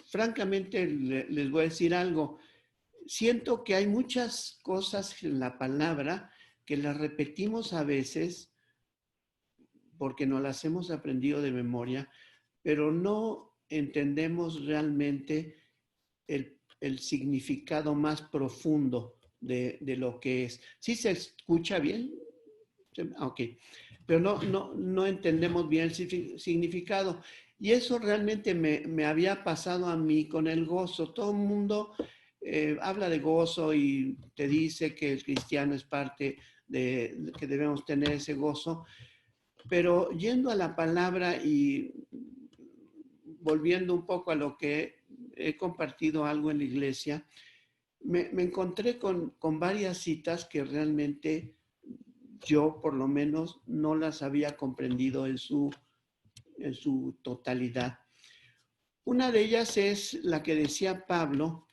francamente les voy a decir algo. Siento que hay muchas cosas en la palabra que las repetimos a veces porque no las hemos aprendido de memoria, pero no entendemos realmente el significado más profundo de lo que es. ¿Sí se escucha bien? Ok, pero no entendemos bien el significado. Y eso realmente me había pasado a mí con el gozo. Todo el mundo habla de gozo y te dice que el cristiano es parte de que debemos tener ese gozo, pero yendo a la palabra y volviendo un poco a lo que he compartido algo en la iglesia, me encontré con varias citas que realmente yo por lo menos no las había comprendido en su totalidad. Una de ellas es la que decía Pablo,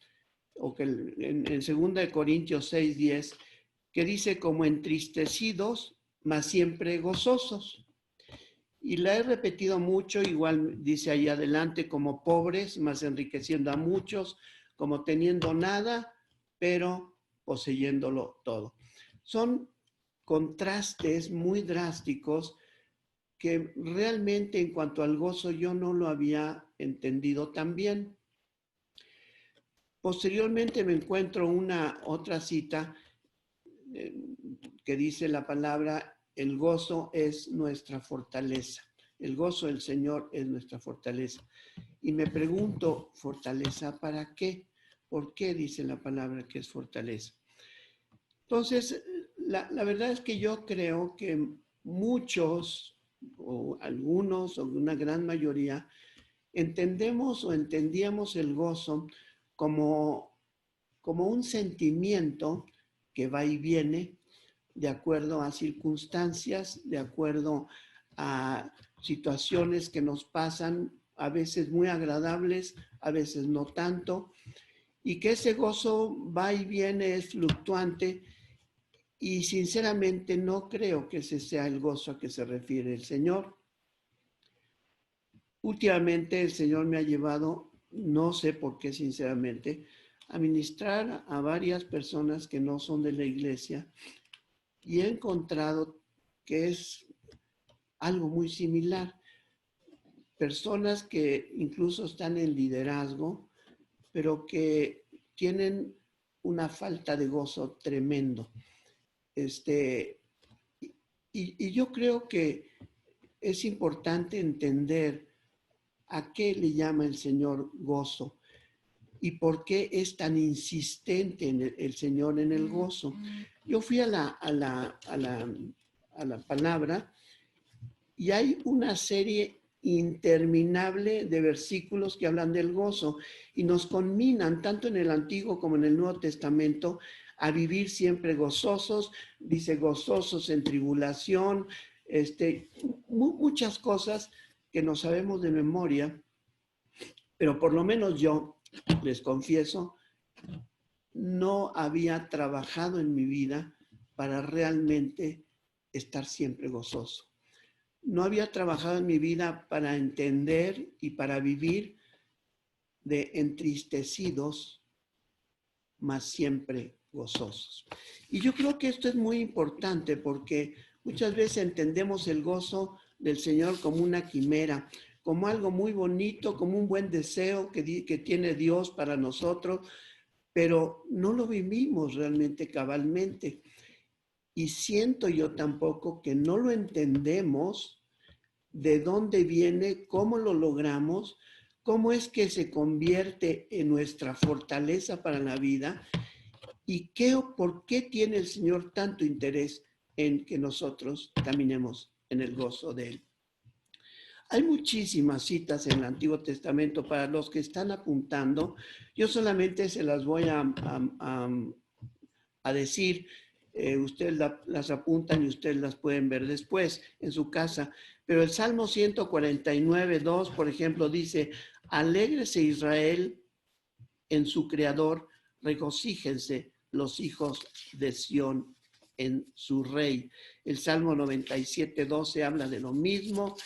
o que en 2 Corintios 6:10, que dice como entristecidos, mas siempre gozosos. Y la he repetido mucho, igual dice ahí adelante, como pobres, mas enriqueciendo a muchos, como teniendo nada, pero poseyéndolo todo. Son contrastes muy drásticos que realmente en cuanto al gozo yo no lo había entendido tan bien. Posteriormente me encuentro una otra cita eh, que dice la palabra, el gozo es nuestra fortaleza. El gozo del Señor es nuestra fortaleza. Y me pregunto, ¿fortaleza para qué? ¿Por qué dice la palabra que es fortaleza? Entonces, la verdad es que yo creo que muchos, o algunos, o una gran mayoría, entendemos o entendíamos el gozo como un sentimiento que va y viene de acuerdo a circunstancias, de acuerdo a situaciones que nos pasan, a veces muy agradables, a veces no tanto, y que ese gozo va y viene, es fluctuante, y sinceramente no creo que ese sea el gozo a que se refiere el Señor. Últimamente el Señor me ha llevado, no sé por qué sinceramente, a ministrar a varias personas que no son de la iglesia y he encontrado que es algo muy similar. Personas que incluso están en liderazgo, pero que tienen una falta de gozo tremendo. Y yo creo que es importante entender a qué le llama el Señor gozo y por qué es tan insistente en el Señor en el gozo. Yo fui a la palabra y hay una serie interminable de versículos que hablan del gozo y nos conminan tanto en el Antiguo como en el Nuevo Testamento a vivir siempre gozosos, dice gozosos en tribulación, muchas cosas que no sabemos de memoria, pero por lo menos yo, les confieso, no había trabajado en mi vida para realmente estar siempre gozoso. No había trabajado en mi vida para entender y para vivir de entristecidos, mas siempre gozosos. Y yo creo que esto es muy importante porque muchas veces entendemos el gozo del Señor como una quimera, como algo muy bonito, como un buen deseo que tiene Dios para nosotros, pero no lo vivimos realmente cabalmente. Y siento yo tampoco que no lo entendemos de dónde viene, cómo lo logramos, cómo es que se convierte en nuestra fortaleza para la vida y qué o por qué tiene el Señor tanto interés en que nosotros caminemos en el gozo de Él. Hay muchísimas citas en el Antiguo Testamento para los que están apuntando. Yo solamente se las voy a decir. Ustedes las apuntan y ustedes las pueden ver después en su casa. Pero el Salmo 149:2, por ejemplo, dice, alégrese Israel en su Creador, regocíjense los hijos de Sión en su Rey. El Salmo 97:12 habla de lo mismo.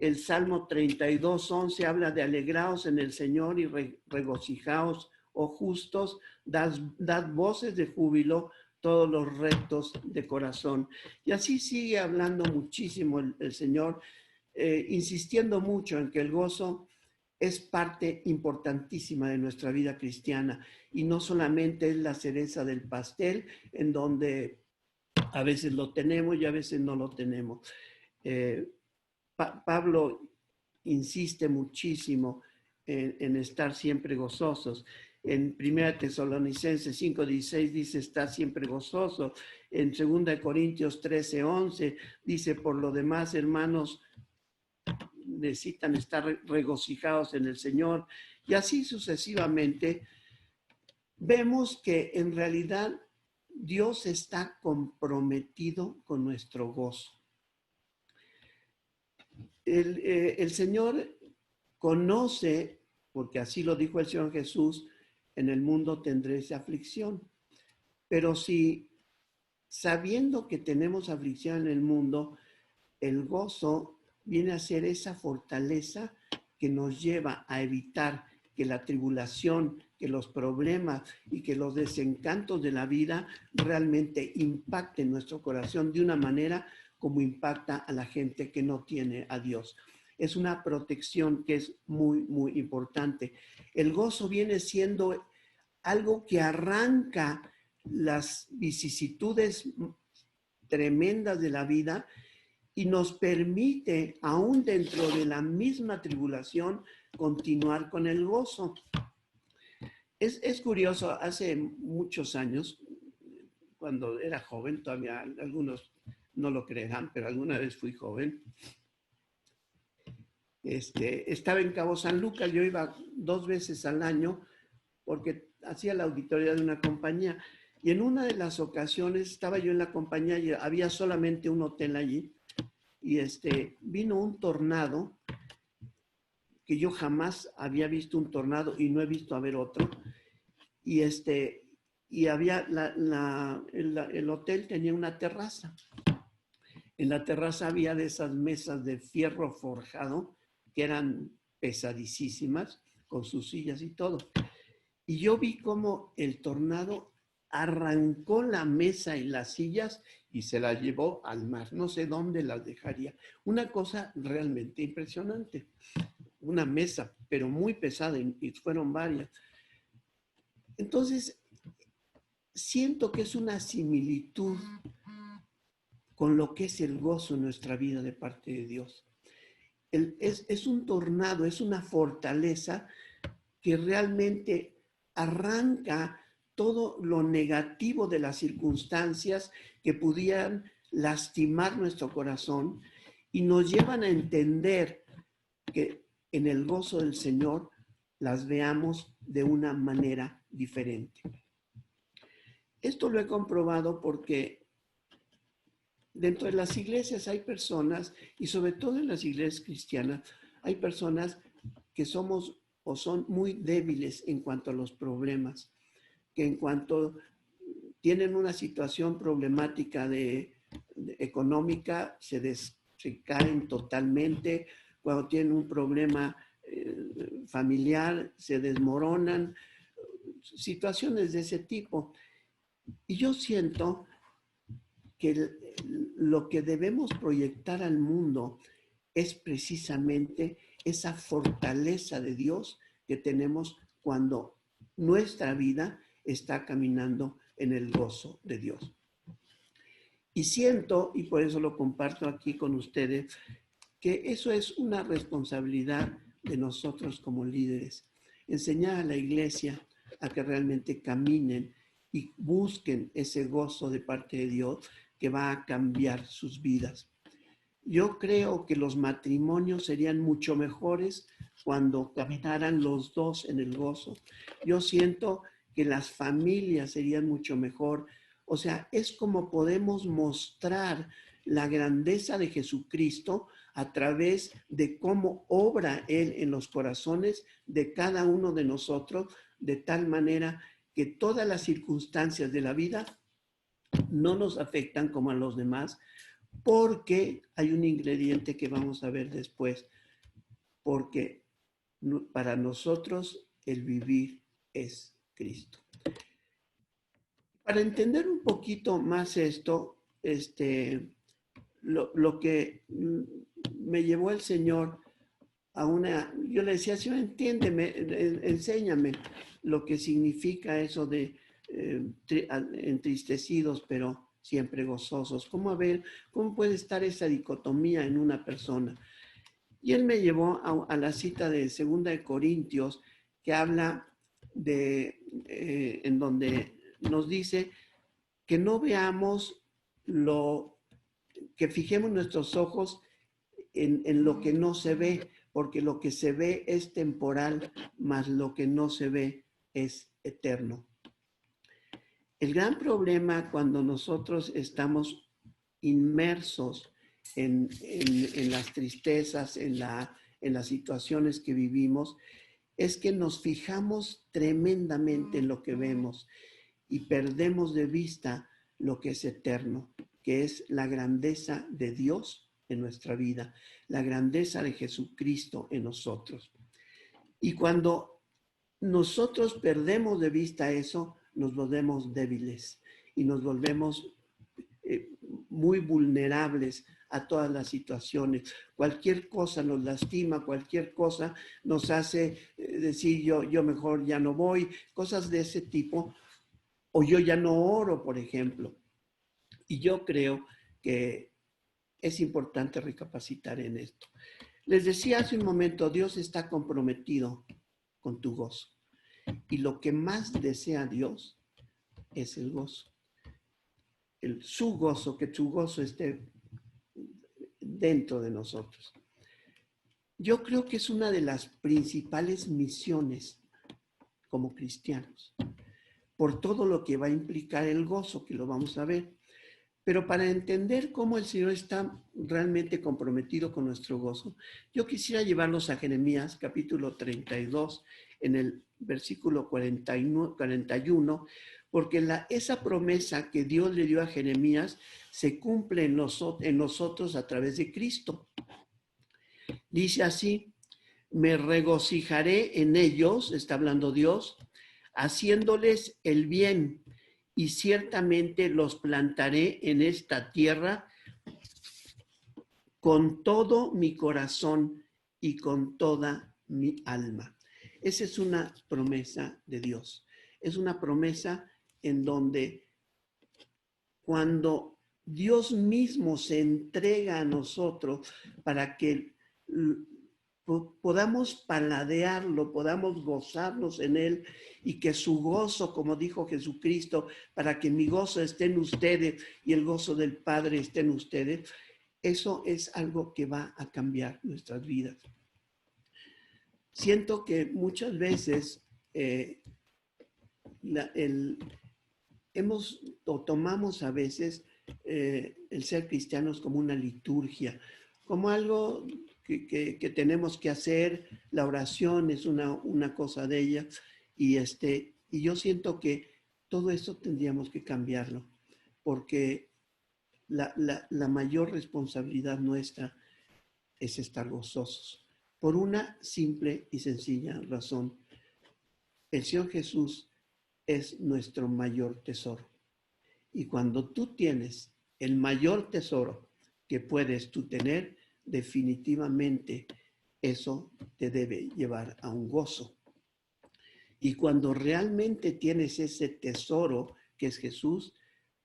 El Salmo 32:11 habla de alegraos en el Señor y regocijaos, oh justos, dad voces de júbilo todos los rectos de corazón. Y así sigue hablando muchísimo el Señor, insistiendo mucho en que el gozo es parte importantísima de nuestra vida cristiana y no solamente es la cereza del pastel en donde a veces lo tenemos y a veces no lo tenemos. Pablo insiste muchísimo en estar siempre gozosos. En 1 Tesalonicenses 5:16 dice, está siempre gozoso. En 2 Corintios 13:11 dice, por lo demás, hermanos, necesitan estar regocijados en el Señor. Y así sucesivamente, vemos que en realidad Dios está comprometido con nuestro gozo. El Señor conoce, porque así lo dijo el Señor Jesús, en el mundo tendréis aflicción. Pero si sabiendo que tenemos aflicción en el mundo, el gozo viene a ser esa fortaleza que nos lleva a evitar que la tribulación, que los problemas y que los desencantos de la vida realmente impacten nuestro corazón de una manera como impacta a la gente que no tiene a Dios. Es una protección que es muy, muy importante. El gozo viene siendo algo que arranca las vicisitudes tremendas de la vida y nos permite, aún dentro de la misma tribulación, continuar con el gozo. Es curioso, hace muchos años, cuando era joven, todavía algunos no lo creerán, pero alguna vez fui joven, estaba en Cabo San Lucas, yo iba 2 veces al año porque hacía la auditoría de una compañía y en una de las ocasiones estaba yo en la compañía y había solamente un hotel allí y vino un tornado que yo jamás había visto un tornado y no he visto haber otro y y había el hotel tenía una terraza. En la terraza había de esas mesas de fierro forjado que eran pesadísimas, con sus sillas y todo. Y yo vi cómo el tornado arrancó la mesa y las sillas y se las llevó al mar. No sé dónde las dejaría. Una cosa realmente impresionante. Una mesa, pero muy pesada y fueron varias. Entonces, siento que es una similitud con lo que es el gozo en nuestra vida de parte de Dios. Es un tornado, es una fortaleza que realmente arranca todo lo negativo de las circunstancias que pudieran lastimar nuestro corazón y nos llevan a entender que en el gozo del Señor las veamos de una manera diferente. Esto lo he comprobado porque dentro de las iglesias hay personas, y sobre todo en las iglesias cristianas, hay personas que somos o son muy débiles en cuanto a los problemas, que en cuanto tienen una situación problemática económica, se caen totalmente. Cuando tienen un problema familiar, se desmoronan. Situaciones de ese tipo. Y yo siento que lo que debemos proyectar al mundo es precisamente esa fortaleza de Dios que tenemos cuando nuestra vida está caminando en el gozo de Dios. Y siento, y por eso lo comparto aquí con ustedes, que eso es una responsabilidad de nosotros como líderes. Enseñar a la iglesia a que realmente caminen y busquen ese gozo de parte de Dios que va a cambiar sus vidas. Yo creo que los matrimonios serían mucho mejores cuando caminaran los dos en el gozo. Yo siento que las familias serían mucho mejor. O sea, es como podemos mostrar la grandeza de Jesucristo a través de cómo obra Él en los corazones de cada uno de nosotros, de tal manera que todas las circunstancias de la vida no nos afectan como a los demás, porque hay un ingrediente que vamos a ver después. porque para nosotros el vivir es Cristo. Para entender un poquito más esto, lo que me llevó el Señor a yo le decía, Señor, entiéndeme, enséñame lo que significa eso de entristecidos, pero siempre gozosos. ¿Cómo puede estar esa dicotomía en una persona? Y él me llevó a la cita de 2 Corintios, que habla en donde nos dice que no veamos que fijemos nuestros ojos en lo que no se ve, porque lo que se ve es temporal, mas lo que no se ve es eterno. El gran problema cuando nosotros estamos inmersos en las tristezas, en las situaciones que vivimos, es que nos fijamos tremendamente en lo que vemos y perdemos de vista lo que es eterno, que es la grandeza de Dios en nuestra vida, la grandeza de Jesucristo en nosotros. Y cuando nosotros perdemos de vista eso, nos volvemos débiles y nos volvemos muy vulnerables a todas las situaciones. Cualquier cosa nos lastima, cualquier cosa nos hace decir yo mejor ya no voy, cosas de ese tipo, o yo ya no oro, por ejemplo. Y yo creo que es importante recapacitar en esto. Les decía hace un momento, Dios está comprometido con tu gozo. Y lo que más desea Dios es el gozo. Su gozo, que tu gozo esté dentro de nosotros. Yo creo que es una de las principales misiones como cristianos, por todo lo que va a implicar el gozo, que lo vamos a ver. Pero para entender cómo el Señor está realmente comprometido con nuestro gozo, yo quisiera llevarlos a Jeremías capítulo 32, en el versículo 41, porque esa promesa que Dios le dio a Jeremías se cumple en nosotros a través de Cristo. Dice así: me regocijaré en ellos, está hablando Dios, haciéndoles el bien, y ciertamente los plantaré en esta tierra con todo mi corazón y con toda mi alma. Esa es una promesa de Dios. Es una promesa en donde cuando Dios mismo se entrega a nosotros para que podamos paladearlo, podamos gozarnos en él, y que su gozo, como dijo Jesucristo, para que mi gozo esté en ustedes y el gozo del Padre esté en ustedes, eso es algo que va a cambiar nuestras vidas. Siento que muchas veces tomamos a veces el ser cristianos como una liturgia, como algo que tenemos que hacer. La oración es una cosa de ella, y yo siento que todo eso tendríamos que cambiarlo, porque la mayor responsabilidad nuestra es estar gozosos, por una simple y sencilla razón. El Señor Jesús es nuestro mayor tesoro. Y cuando tú tienes el mayor tesoro que puedes tú tener, definitivamente eso te debe llevar a un gozo. Y cuando realmente tienes ese tesoro que es Jesús,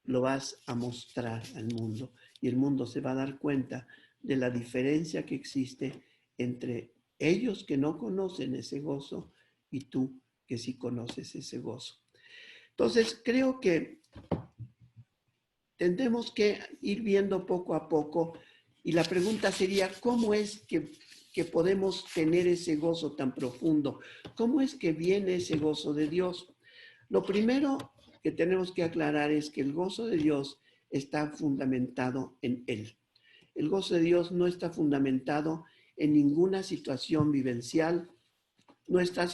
lo vas a mostrar al mundo. Y el mundo se va a dar cuenta de la diferencia que existe entre ellos que no conocen ese gozo y tú que sí conoces ese gozo. Entonces, creo que tendremos que ir viendo poco a poco, y la pregunta sería, ¿cómo es que podemos tener ese gozo tan profundo? ¿Cómo es que viene ese gozo de Dios? Lo primero que tenemos que aclarar es que el gozo de Dios está fundamentado en Él. El gozo de Dios no está fundamentado en ninguna situación vivencial, no está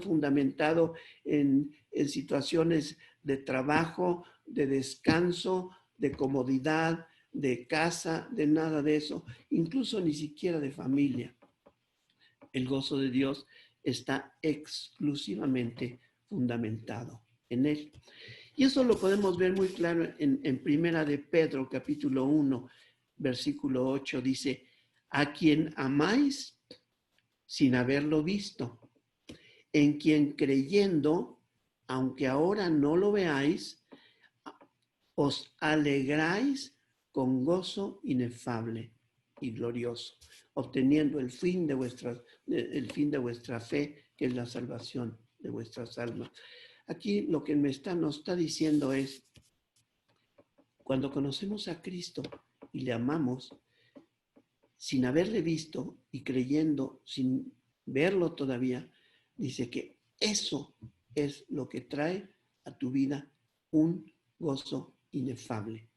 fundamentado en situaciones de trabajo, de descanso, de comodidad, de casa, de nada de eso, incluso ni siquiera de familia. El gozo de Dios está exclusivamente fundamentado en Él. Y eso lo podemos ver muy claro en Primera de Pedro, capítulo 1, versículo 8, dice, a quien amáis sin haberlo visto, en quien creyendo, aunque ahora no lo veáis, os alegráis con gozo inefable y glorioso, obteniendo el fin de vuestra fe, que es la salvación de vuestras almas. Aquí lo que nos está diciendo es, cuando conocemos a Cristo y le amamos, sin haberle visto y creyendo sin verlo todavía, dice que eso es lo que trae a tu vida un gozo inefable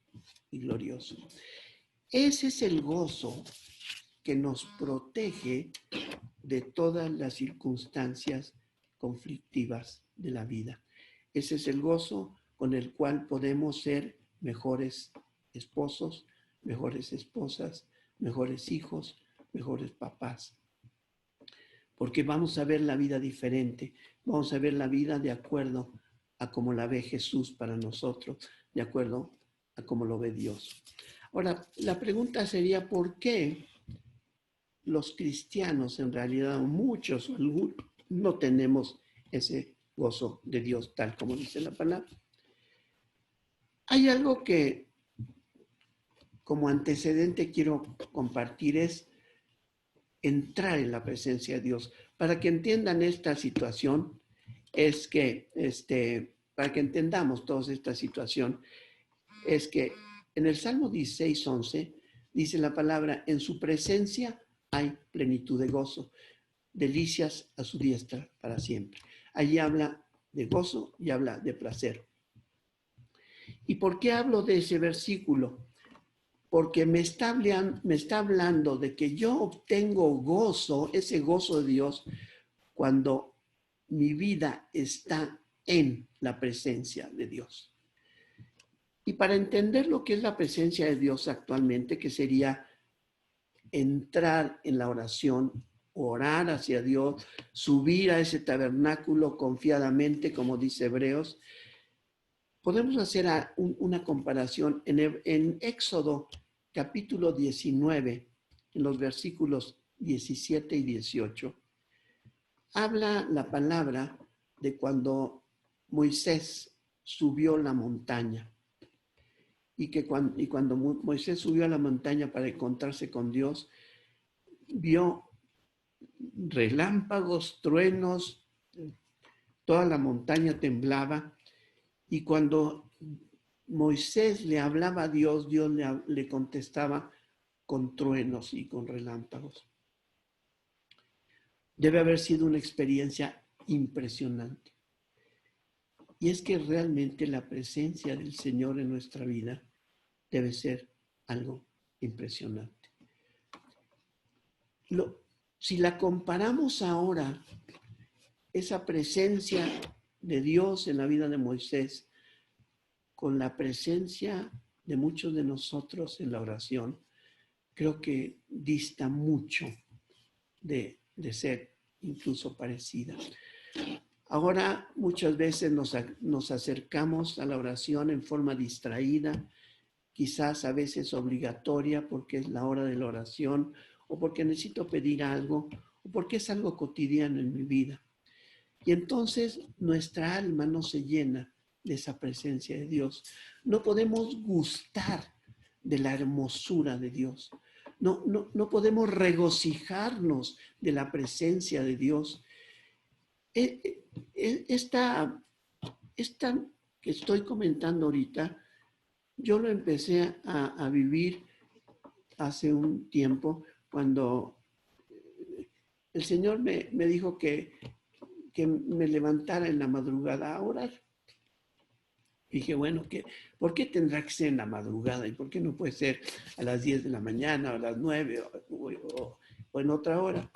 y glorioso. Ese es el gozo que nos protege de todas las circunstancias conflictivas de la vida. Ese es el gozo con el cual podemos ser mejores esposos, mejores esposas, mejores hijos, mejores papás. Porque vamos a ver la vida diferente, vamos a ver la vida de acuerdo a cómo la ve Jesús para nosotros, de acuerdo a cómo lo ve Dios. Ahora, la pregunta sería, ¿por qué los cristianos, en realidad muchos o algunos, no tenemos ese gozo de Dios tal como dice la palabra? Hay algo que como antecedente quiero compartir, es entrar en la presencia de Dios. Para que entiendan esta situación, es que, para que entendamos toda esta situación, es que en el Salmo 16, 11, dice la palabra, en su presencia hay plenitud de gozo, delicias a su diestra para siempre. Allí habla de gozo y habla de placer. ¿Y por qué hablo de ese versículo? Porque me está hablando de que yo obtengo gozo, ese gozo de Dios, cuando mi vida está en la presencia de Dios. Y para entender lo que es la presencia de Dios actualmente, que sería entrar en la oración, orar hacia Dios, subir a ese tabernáculo confiadamente, como dice Hebreos, podemos hacer una comparación en Éxodo capítulo 19, en los versículos 17 y 18. Habla la palabra de cuando Moisés subió la montaña. Y cuando Moisés subió a la montaña para encontrarse con Dios, vio relámpagos, truenos, toda la montaña temblaba. Y cuando Moisés le hablaba a Dios, Dios le contestaba con truenos y con relámpagos. Debe haber sido una experiencia impresionante. Y es que realmente la presencia del Señor en nuestra vida debe ser algo impresionante. Si la comparamos ahora, esa presencia de Dios en la vida de Moisés, con la presencia de muchos de nosotros en la oración, creo que dista mucho de ser incluso parecida. Ahora muchas veces nos acercamos a la oración en forma distraída, quizás a veces obligatoria porque es la hora de la oración o porque necesito pedir algo o porque es algo cotidiano en mi vida. Y entonces nuestra alma no se llena de esa presencia de Dios. No podemos gustar de la hermosura de Dios. No podemos regocijarnos de la presencia de Dios. Esta que estoy comentando ahorita, yo lo empecé a vivir hace un tiempo cuando el Señor me dijo que me levantara en la madrugada a orar. Dije, bueno, ¿por qué tendrá que ser en la madrugada? ¿Y por qué no puede ser a las 10 de la mañana o a las 9 o en otra hora?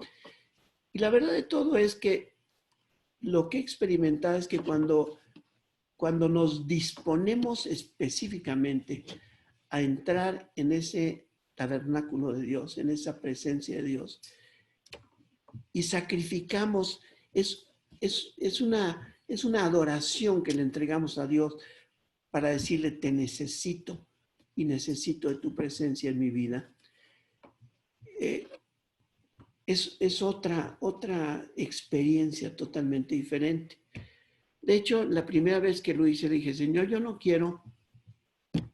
Y la verdad de todo es que lo que he experimentado es que cuando nos disponemos específicamente a entrar en ese tabernáculo de Dios, en esa presencia de Dios, y sacrificamos, es una adoración que le entregamos a Dios para decirle, te necesito y necesito de tu presencia en mi vida. Es otra experiencia totalmente diferente. De hecho, la primera vez que lo hice, le dije, Señor, yo no quiero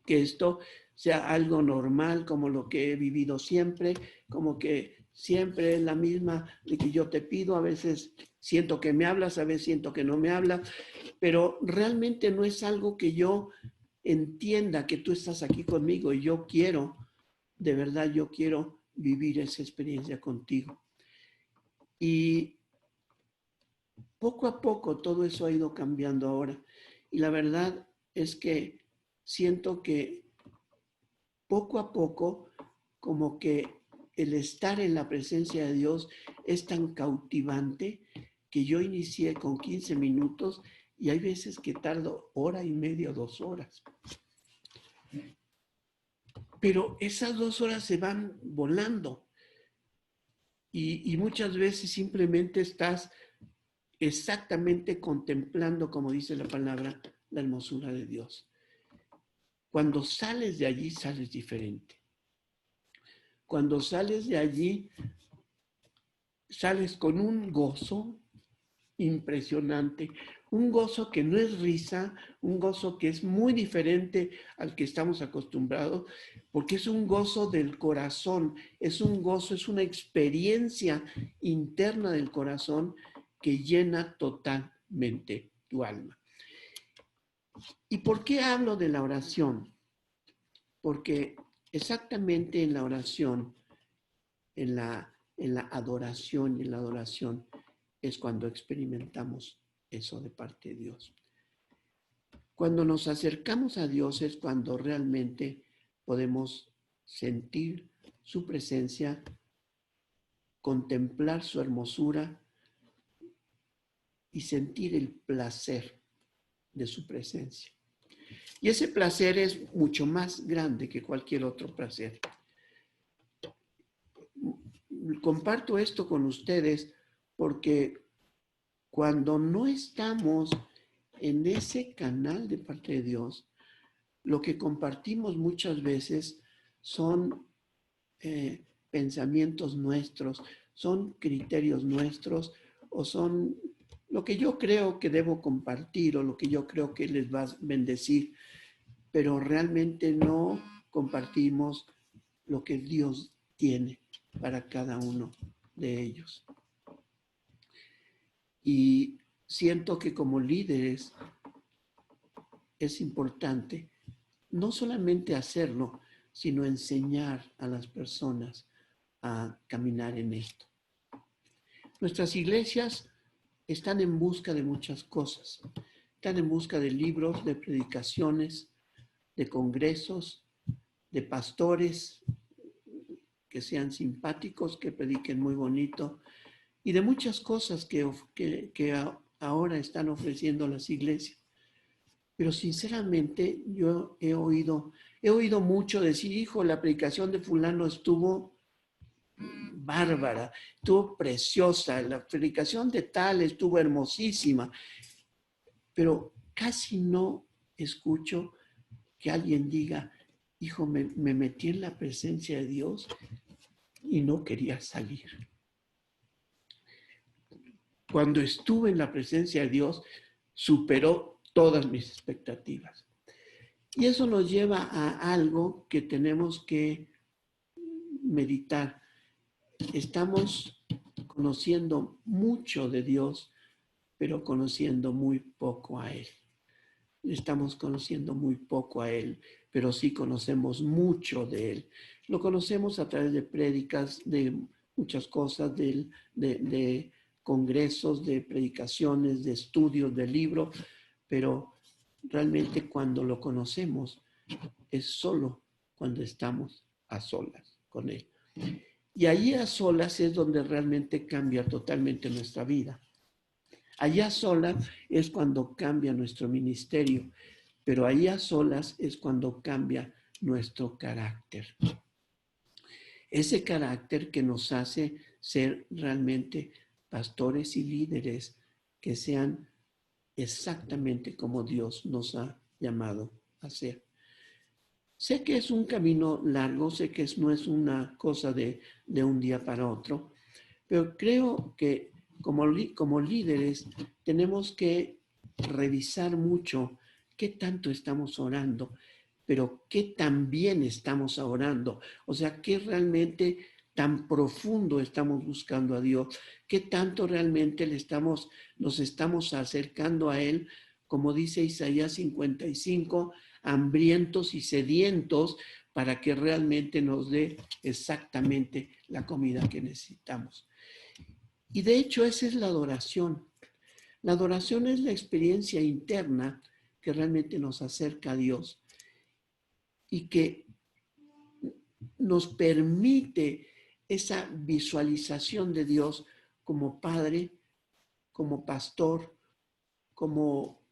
que esto sea algo normal, como lo que he vivido siempre, como que siempre es la misma de que yo te pido, a veces siento que me hablas, a veces siento que no me hablas, pero realmente no es algo que yo entienda que tú estás aquí conmigo y yo quiero, de verdad, yo quiero vivir esa experiencia contigo. Y poco a poco todo eso ha ido cambiando ahora. Y la verdad es que siento que poco a poco, como que el estar en la presencia de Dios es tan cautivante que yo inicié con 15 minutos y hay veces que tardo hora y media, 2 horas. Pero esas 2 horas se van volando y muchas veces simplemente estás exactamente contemplando, como dice la palabra, la hermosura de Dios. Cuando sales de allí, sales diferente. Cuando sales de allí, sales con un gozo impresionante, un gozo que no es risa, un gozo que es muy diferente al que estamos acostumbrados, porque es un gozo del corazón, es un gozo, es una experiencia interna del corazón que llena totalmente tu alma. ¿Y por qué hablo de la oración? Porque exactamente en la oración, en la adoración y en la adoración es cuando experimentamos eso de parte de Dios. Cuando nos acercamos a Dios es cuando realmente podemos sentir su presencia, contemplar su hermosura y sentir el placer de su presencia. Y ese placer es mucho más grande que cualquier otro placer. Comparto esto con ustedes porque cuando no estamos en ese canal de parte de Dios, lo que compartimos muchas veces son pensamientos nuestros, son criterios nuestros o son lo que yo creo que debo compartir o lo que yo creo que les va a bendecir, pero realmente no compartimos lo que Dios tiene para cada uno de ellos. Y siento que como líderes es importante no solamente hacerlo, sino enseñar a las personas a caminar en esto. Nuestras iglesias están en busca de muchas cosas. Están en busca de libros, de predicaciones, de congresos, de pastores que sean simpáticos, que prediquen muy bonito, y de muchas cosas que ahora están ofreciendo las iglesias. Pero sinceramente yo he oído mucho decir, hijo, la predicación de fulano estuvo bárbara, estuvo preciosa, la predicación de tal estuvo hermosísima, pero casi no escucho que alguien diga, hijo, me metí en la presencia de Dios y no quería salir. Cuando estuve en la presencia de Dios, superó todas mis expectativas. Y eso nos lleva a algo que tenemos que meditar. Estamos conociendo mucho de Dios, pero conociendo muy poco a Él. Estamos conociendo muy poco a Él, pero sí conocemos mucho de Él. Lo conocemos a través de prédicas, de muchas cosas, de congresos, de predicaciones, de estudios, de libros, pero realmente cuando lo conocemos es solo cuando estamos a solas con Él. Y allí a solas es donde realmente cambia totalmente nuestra vida. Allá a solas es cuando cambia nuestro ministerio, pero allá a solas es cuando cambia nuestro carácter. Ese carácter que nos hace ser realmente pastores y líderes que sean exactamente como Dios nos ha llamado a ser. Sé que es un camino largo, sé que no es una cosa de un día para otro, pero creo que como líderes tenemos que revisar mucho qué tanto estamos orando, pero qué tan bien estamos orando. O sea, qué realmente tan profundo estamos buscando a Dios, qué tanto realmente nos estamos acercando a Él, como dice Isaías 55, hambrientos y sedientos, para que realmente nos dé exactamente la comida que necesitamos. Y de hecho esa es la adoración. La adoración es la experiencia interna que realmente nos acerca a Dios y que nos permite esa visualización de Dios como Padre, como Pastor, como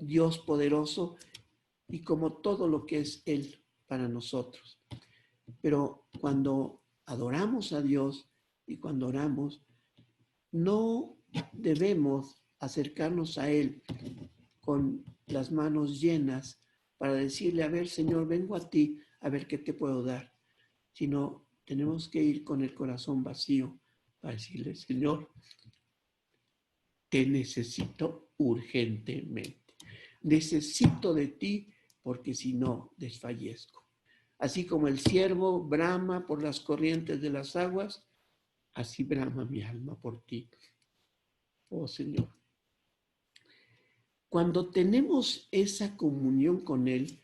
Dios poderoso y como todo lo que es Él para nosotros. Pero cuando adoramos a Dios y cuando oramos, no debemos acercarnos a Él con las manos llenas para decirle, a ver, Señor, vengo a ti, a ver qué te puedo dar. Sino tenemos que ir con el corazón vacío para decirle, Señor, te necesito urgentemente. Necesito de ti porque si no, desfallezco. Así como el ciervo brama por las corrientes de las aguas, así brama mi alma por ti, oh Señor. Cuando tenemos esa comunión con Él,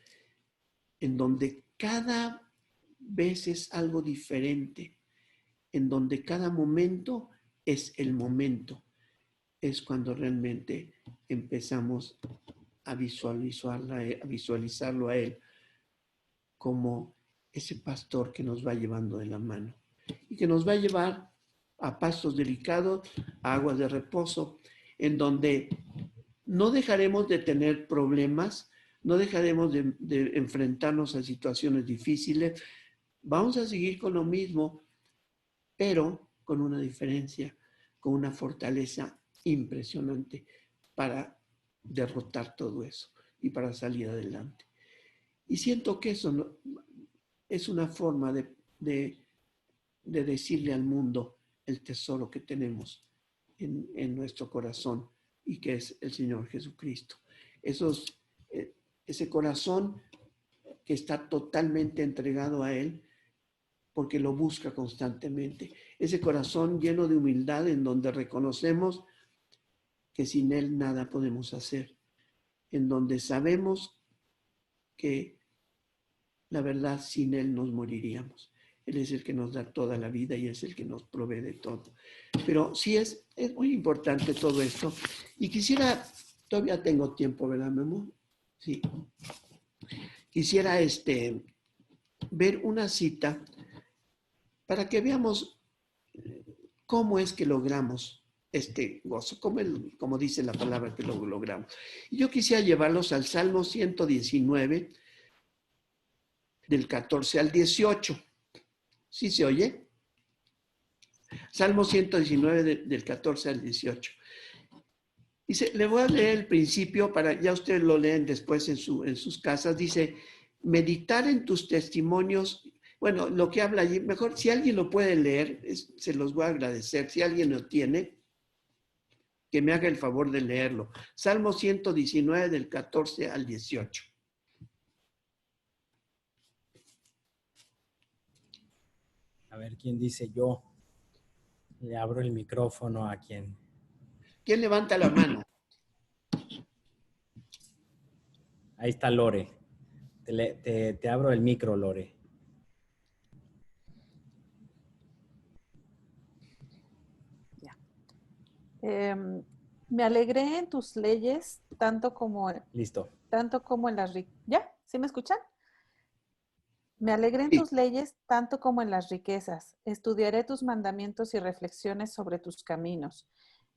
en donde cada vez es algo diferente, en donde cada momento es el momento, es cuando realmente empezamos a visualizarlo a Él como ese pastor que nos va llevando de la mano y que nos va a llevar a pastos delicados, a aguas de reposo, en donde no dejaremos de tener problemas, no dejaremos de enfrentarnos a situaciones difíciles, vamos a seguir con lo mismo, pero con una diferencia, con una fortaleza impresionante para derrotar todo eso y para salir adelante. Y siento que eso es una forma de decirle al mundo el tesoro que tenemos en nuestro corazón y que es el Señor Jesucristo. Ese corazón que está totalmente entregado a Él porque lo busca constantemente. Ese corazón lleno de humildad en donde reconocemos que sin Él nada podemos hacer, en donde sabemos que la verdad sin Él nos moriríamos. Él es el que nos da toda la vida y es el que nos provee de todo. Pero sí es muy importante todo esto. Y quisiera, todavía tengo tiempo, ¿verdad, Memo? Sí. Quisiera ver una cita para que veamos cómo es que logramos este gozo, como dice la palabra que lo logramos. Y yo quisiera llevarlos al Salmo 119, del 14 al 18. ¿Sí se oye? Salmo 119 del 14 al 18. Dice, le voy a leer el principio para, ya ustedes lo leen después en sus casas. Dice, meditar en tus testimonios. Bueno, lo que habla allí, mejor si alguien lo puede leer, se los voy a agradecer. Si alguien lo tiene, que me haga el favor de leerlo. Salmo 119 del 14 al 18. A ver, ¿quién dice yo? Le abro el micrófono a quien. ¿Quién levanta la mano? Ahí está Lore. Te abro el micro, Lore. Ya. Me alegré en tus leyes, tanto como Listo. en las ¿Ya? ¿Sí me escuchan? Me alegré en Sí. tus leyes, tanto como en las riquezas. Estudiaré tus mandamientos y reflexiones sobre tus caminos.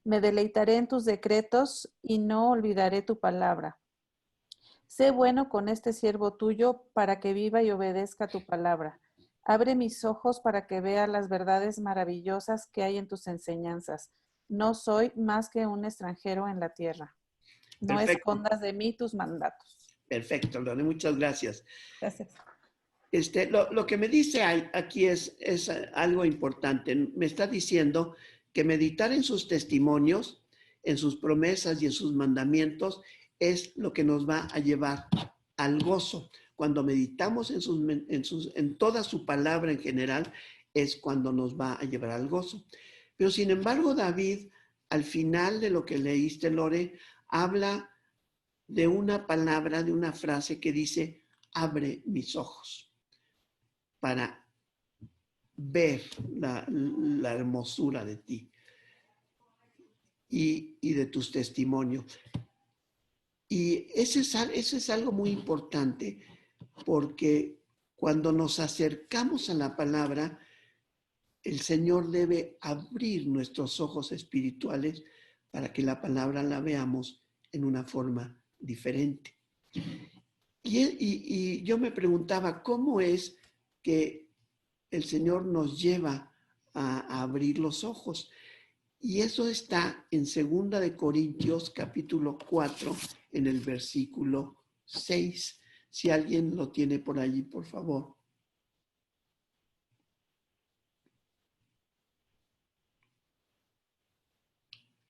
Me deleitaré en tus decretos y no olvidaré tu palabra. Sé bueno con este siervo tuyo para que viva y obedezca tu palabra. Abre mis ojos para que vea las verdades maravillosas que hay en tus enseñanzas. No soy más que un extranjero en la tierra. No Perfecto, escondas de mí tus mandatos. perfecto, Lore, muchas gracias. Gracias. Lo que me dice aquí es algo importante. Me está diciendo que meditar en sus testimonios, en sus promesas y en sus mandamientos es lo que nos va a llevar al gozo. Cuando meditamos en toda su palabra en general, es cuando nos va a llevar al gozo. Pero sin embargo, David, al final de lo que leíste, Lore, habla de una palabra, de una frase que dice, abre mis ojos para ver la hermosura de ti y de tus testimonios. Y eso es algo muy importante, porque cuando nos acercamos a la palabra, el Señor debe abrir nuestros ojos espirituales para que la palabra la veamos en una forma diferente. Y yo me preguntaba, ¿cómo es que el Señor nos lleva a abrir los ojos? Y eso está en 2 de Corintios capítulo 4, en el versículo 6. Si alguien lo tiene por allí, por favor.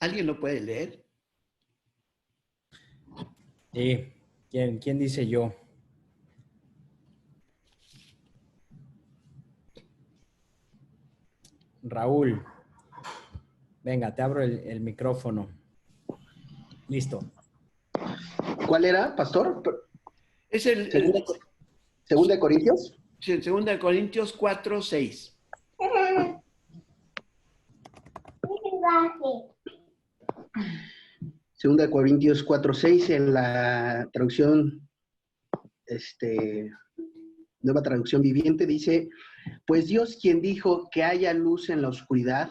¿Alguien lo puede leer? Sí. ¿Quién dice yo? Raúl. Venga, te abro el micrófono. Listo. ¿Cuál era, pastor? Es ¿Segunda de Corintios? 2 de Corintios 4, 6. Segunda de Corintios 4:6 en la traducción, nueva traducción viviente, dice, pues Dios, quien dijo que haya luz en la oscuridad,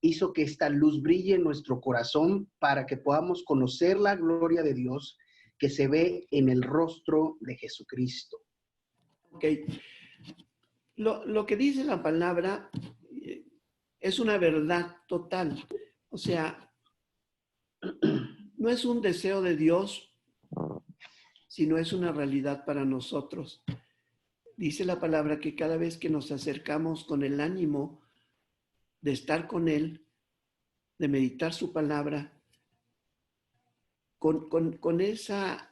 hizo que esta luz brille en nuestro corazón para que podamos conocer la gloria de Dios que se ve en el rostro de Jesucristo. Ok. Lo que dice la palabra es una verdad total. O sea, no es un deseo de Dios, sino es una realidad para nosotros. Dice la palabra que cada vez que nos acercamos con el ánimo de estar con Él, de meditar su palabra, con esa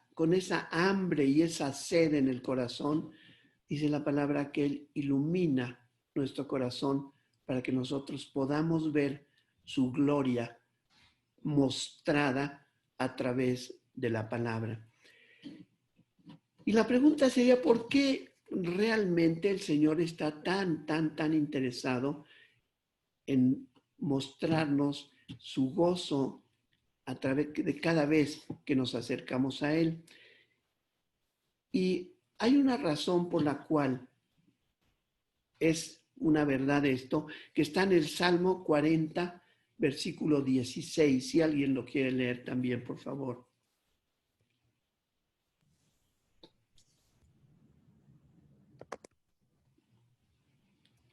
hambre y esa sed en el corazón, dice la palabra que Él ilumina nuestro corazón para que nosotros podamos ver su gloria mostrada a través de la palabra. Y la pregunta sería, ¿por qué realmente el Señor está tan interesado en mostrarnos su gozo a través de cada vez que nos acercamos a Él? Y hay una razón por la cual es una verdad esto, que está en el Salmo 40, versículo 16. Si alguien lo quiere leer también, por favor.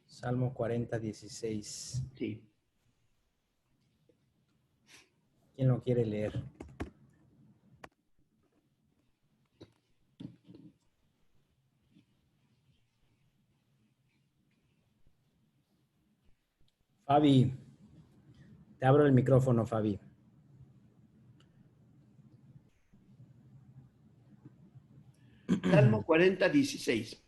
Salmo 40, 16. Sí. ¿Quién lo quiere leer? Fabi, te abro el micrófono, Fabi. Salmo 40, 16.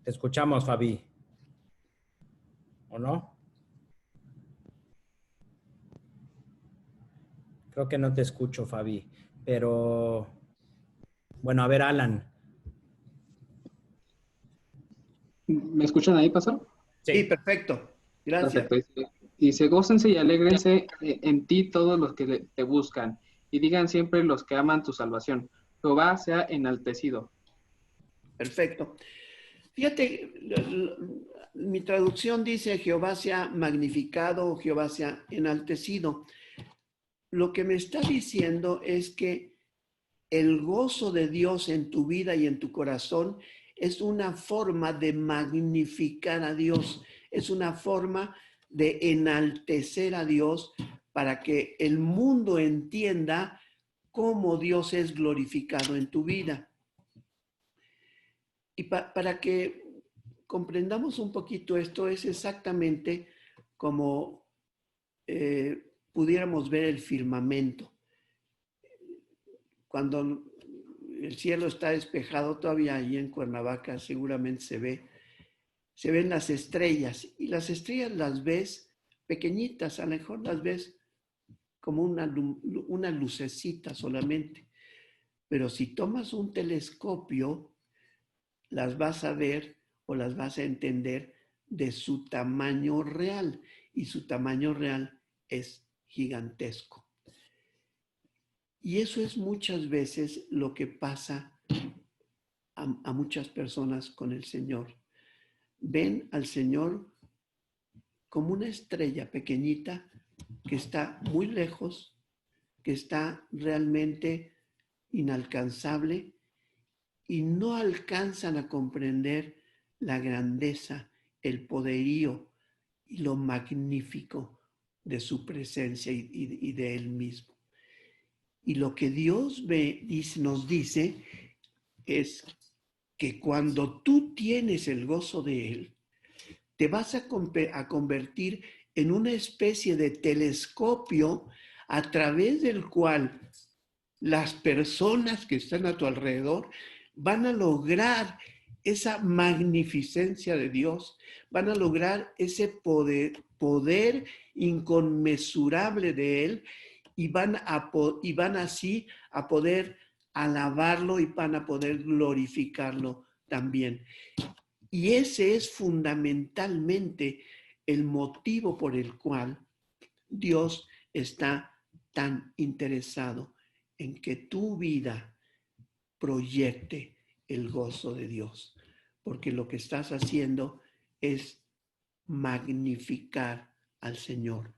Te escuchamos, Fabi. ¿O no? Creo que no te escucho, Fabi. Pero, bueno, a ver, Alan. ¿Me escuchan ahí, pastor? Sí, perfecto. Gracias. Perfecto. Dice, gócense y alégrense en ti todos los que te buscan, y digan siempre los que aman tu salvación, Jehová sea enaltecido. Perfecto. Fíjate, mi traducción dice Jehová sea magnificado, Jehová sea enaltecido. Lo que me está diciendo es que el gozo de Dios en tu vida y en tu corazón es una forma de magnificar a Dios, es una forma de enaltecer a Dios para que el mundo entienda cómo Dios es glorificado en tu vida. Y para que comprendamos un poquito esto, es exactamente como pudiéramos ver el firmamento. Cuando el cielo está despejado, todavía ahí en Cuernavaca seguramente se ven las estrellas, y las estrellas las ves pequeñitas, a lo mejor las ves como una lucecita solamente, pero si tomas un telescopio, las vas a ver o las vas a entender de su tamaño real, y su tamaño real es gigantesco. Y eso es muchas veces lo que pasa a muchas personas con el Señor. Ven al Señor como una estrella pequeñita que está muy lejos, que está realmente inalcanzable, y no alcanzan a comprender la grandeza, el poderío y lo magnífico de su presencia y de Él mismo. Y lo que Dios nos dice es que cuando tú tienes el gozo de Él, te vas a convertir en una especie de telescopio a través del cual las personas que están a tu alrededor van a lograr esa magnificencia de Dios, van a lograr ese poder inconmensurable de Él, y van así a poder alabarlo y van a poder glorificarlo también. Y ese es fundamentalmente el motivo por el cual Dios está tan interesado en que tu vida proyecte el gozo de Dios, porque lo que estás haciendo es magnificar al Señor.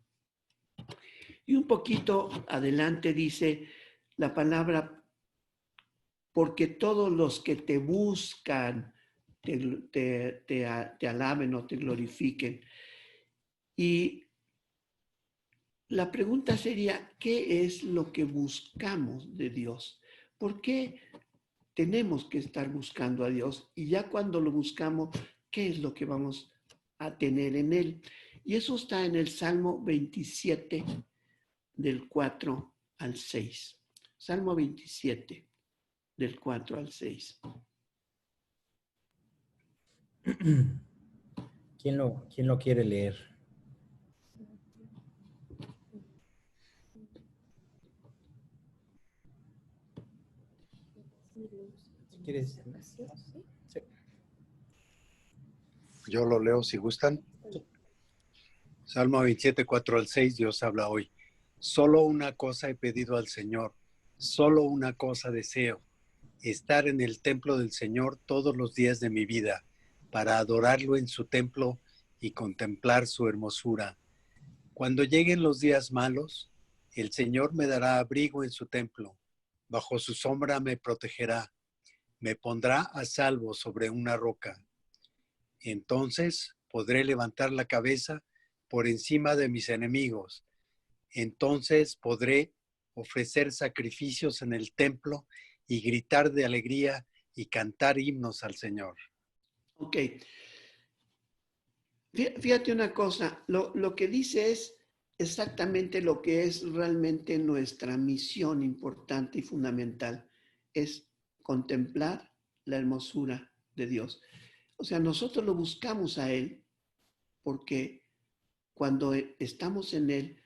Y un poquito adelante dice la palabra, porque todos los que te buscan te alaben o te glorifiquen. Y la pregunta sería, ¿qué es lo que buscamos de Dios? ¿Por qué tenemos que estar buscando a Dios? Y ya cuando lo buscamos, ¿qué es lo que vamos a tener en Él? Y eso está en el Salmo 27, del 4 al 6. Salmo 27, del 4 al 6. ¿Quién lo quiere leer? Si quieres. Sí. Yo lo leo si gustan. Salmo 27, 4 al 6, Dios habla hoy. Solo una cosa he pedido al Señor, solo una cosa deseo, estar en el templo del Señor todos los días de mi vida, para adorarlo en su templo y contemplar su hermosura. Cuando lleguen los días malos, el Señor me dará abrigo en su templo, bajo su sombra me protegerá, me pondrá a salvo sobre una roca. Entonces podré levantar la cabeza por encima de mis enemigos. Entonces podré ofrecer sacrificios en el templo y gritar de alegría y cantar himnos al Señor. Ok. Fíjate una cosa, lo que dice es exactamente lo que es realmente nuestra misión importante y fundamental, es contemplar la hermosura de Dios. O sea, nosotros lo buscamos a Él porque cuando estamos en Él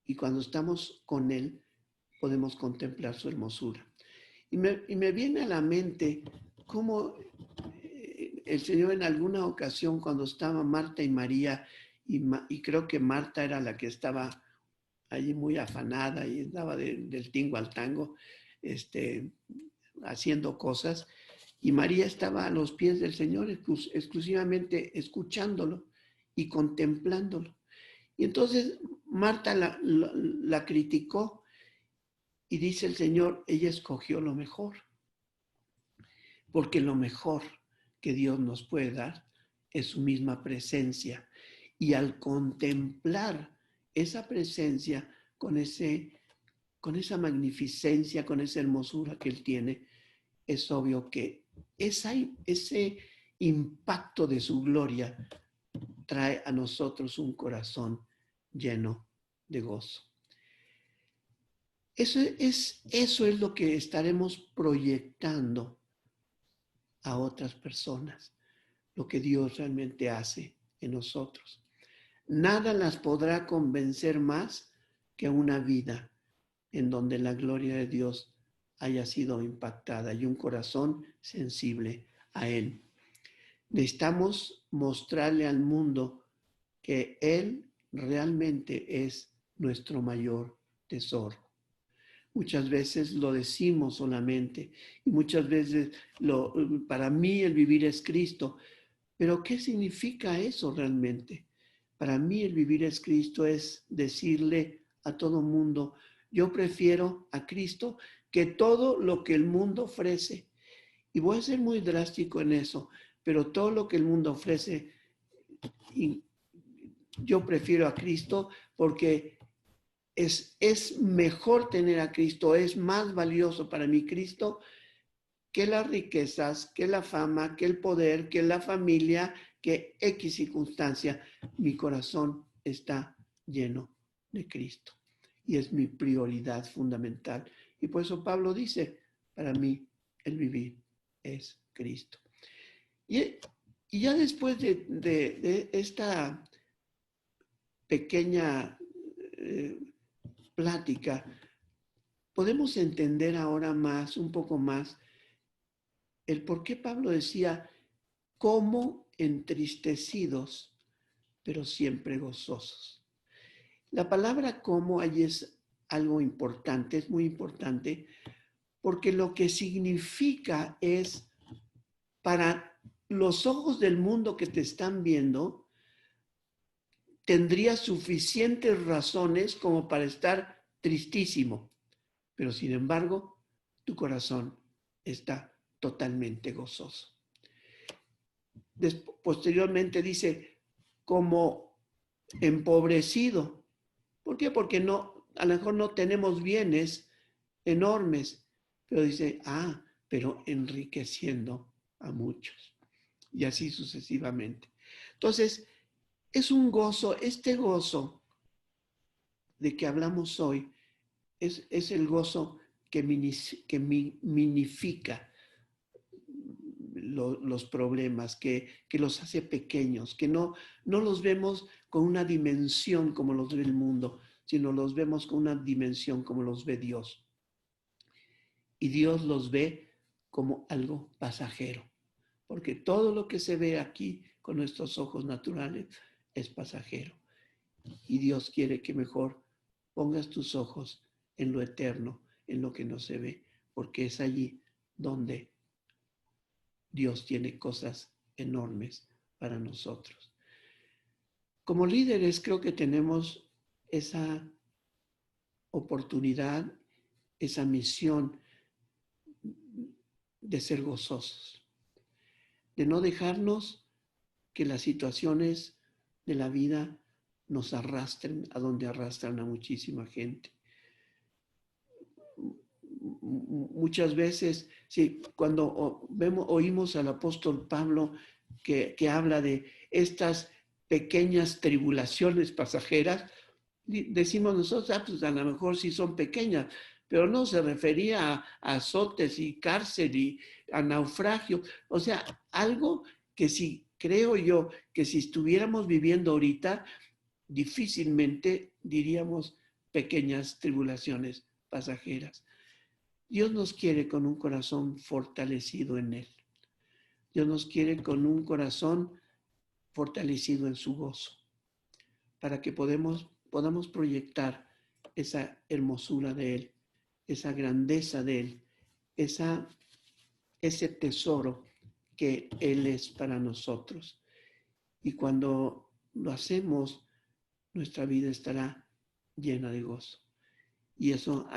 y cuando estamos con Él, podemos contemplar su hermosura. Y me viene a la mente cómo el Señor en alguna ocasión, cuando estaban Marta y María, y creo que Marta era la que estaba allí muy afanada y andaba del tingo al tango, haciendo cosas, Y María estaba a los pies del Señor exclusivamente escuchándolo y contemplándolo. Y entonces Marta la criticó y dice el Señor, ella escogió lo mejor, porque lo mejor que Dios nos puede dar es su misma presencia. Y al contemplar esa presencia con esa magnificencia, con esa hermosura que Él tiene, es obvio que ese impacto de su gloria trae a nosotros un corazón lleno de gozo. Eso es lo que estaremos proyectando a otras personas, lo que Dios realmente hace en nosotros. Nada las podrá convencer más que una vida en donde la gloria de Dios haya sido impactada y un corazón sensible a Él. Necesitamos mostrarle al mundo que Él realmente es nuestro mayor tesoro. Muchas veces lo decimos solamente y muchas veces para mí el vivir es Cristo. Pero ¿qué significa eso realmente? Para mí el vivir es Cristo es decirle a todo mundo, yo prefiero a Cristo que todo lo que el mundo ofrece. Y voy a ser muy drástico en eso, pero todo lo que el mundo ofrece, yo prefiero a Cristo porque es mejor tener a Cristo, es más valioso para mí Cristo que las riquezas, que la fama, que el poder, que la familia, que X circunstancia. Mi corazón está lleno de Cristo y es mi prioridad fundamental. Y por eso Pablo dice, para mí el vivir es Cristo. Y ya después de esta pequeña plática, podemos entender ahora un poco más, el por qué Pablo decía, como entristecidos, pero siempre gozosos. La palabra como allí es algo importante, es muy importante, porque lo que significa es, para los ojos del mundo que te están viendo, tendría suficientes razones como para estar tristísimo, pero sin embargo, tu corazón está totalmente gozoso. Posteriormente dice, como empobrecido. ¿Por qué? Porque a lo mejor no tenemos bienes enormes, pero dice, pero enriqueciendo a muchos. Y así sucesivamente. Entonces, es un gozo, este gozo de que hablamos hoy, es el gozo que minifica los problemas, que los hace pequeños, que no los vemos con una dimensión como los ve el mundo, sino los vemos con una dimensión como los ve Dios. Y Dios los ve como algo pasajero, porque todo lo que se ve aquí con nuestros ojos naturales es pasajero. Y Dios quiere que mejor pongas tus ojos en lo eterno, en lo que no se ve, porque es allí donde Dios tiene cosas enormes para nosotros. Como líderes creo que tenemos esa oportunidad, esa misión de ser gozosos, de no dejarnos que las situaciones de la vida nos arrastren a donde arrastran a muchísima gente. Muchas veces, sí, cuando oímos al apóstol Pablo que habla de estas pequeñas tribulaciones pasajeras, decimos nosotros, pues a lo mejor sí son pequeñas, pero no se refería a azotes y cárcel y a naufragio. O sea, algo que sí, creo yo, que si estuviéramos viviendo ahorita, difícilmente diríamos pequeñas tribulaciones pasajeras. Dios nos quiere con un corazón fortalecido en Él. Dios nos quiere con un corazón fortalecido en su gozo, para que podamos proyectar esa hermosura de Él, esa grandeza de Él, esa ese tesoro que Él es para nosotros. Y cuando lo hacemos, nuestra vida estará llena de gozo. Y eso